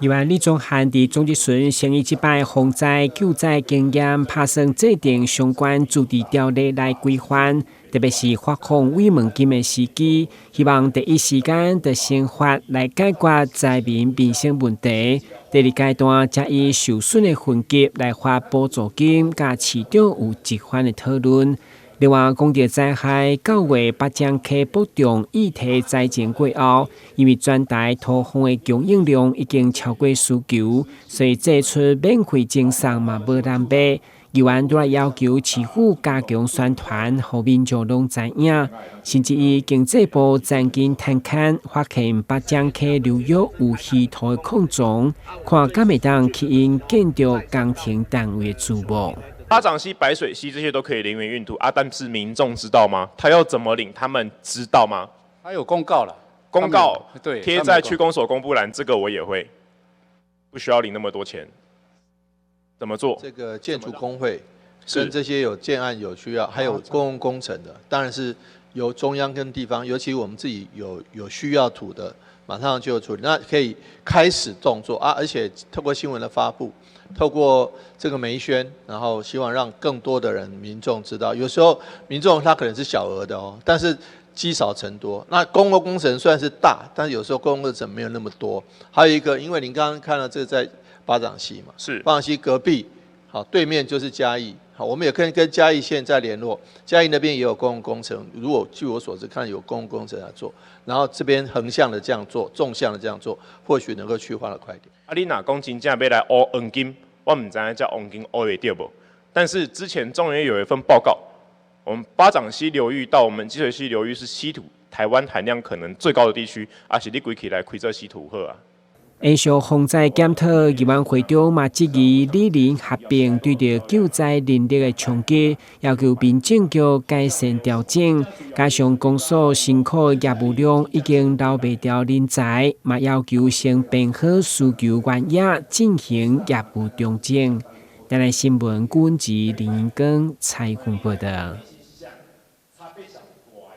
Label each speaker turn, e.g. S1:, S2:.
S1: 另外，李宗翰伫总集村成立一摆防灾救灾经验拍算制定相关主题条例来规范，特别是发放慰问金的时机，希望第一时间就先发来解决灾民民生问题。第二阶段则以受损的分级来发补助金，甲市长有一番的讨论。另外，讲到灾害9月8将溪保重议题灾情过后，因为全台土方的供应量已经超过需求，所以这出免费赠送嘛无难买。议员都来要求市府加强宣传，让民众拢知影。甚至于经济部曾经探勘发现8将溪流域有稀土的矿藏，看敢会当吸引建筑工程单位的注目。
S2: 巴掌溪、白水溪这些都可以零元运土啊，但是民众知道吗？他要怎么领？他们知道吗？
S3: 他有公告了，
S2: 公告
S3: 对
S2: 贴在区公所公布栏，这个我也会，不需要领那么多钱。怎么做？
S4: 这个建筑工会跟这些有建案有需要，还有公共工程的，当然是由中央跟地方，尤其我们自己有需要土的，马上就处理，那可以开始动作啊，而且透过新闻的发布。透过这个媒宣，然后希望让更多的民众知道。有时候民众他可能是小额的哦，但是积少成多。那公共工程虽然是大，但是有时候公共工程没有那么多。还有一个，因为您刚刚看到这个在巴掌溪嘛，
S2: 是
S4: 巴掌溪隔壁，好，对面就是嘉义。好，我们也跟嘉义县在联络，嘉义那边也有公共工程。如果据我所知，看有公共工程来做，然后这边横向的这样做，纵向的这样做，或许能够去化的快点。
S2: 啊，你若讲真正要来挖黄金，我唔知影叫黄金挖会到无。但是之前中研有一份报告，我们巴掌溪流域到我们积水溪流域是稀土台湾含量可能最高的地区，而且你规起来开这稀土好啊。
S1: 延续防灾检讨，议员会长嘛质疑理人合并对着救灾能力的冲击，要求民政局改善调整。加上公所辛苦业务量已经留不掉人才，嘛要求先编好需求原野进行业务调整。带来新闻，古文集林英庚采访报道。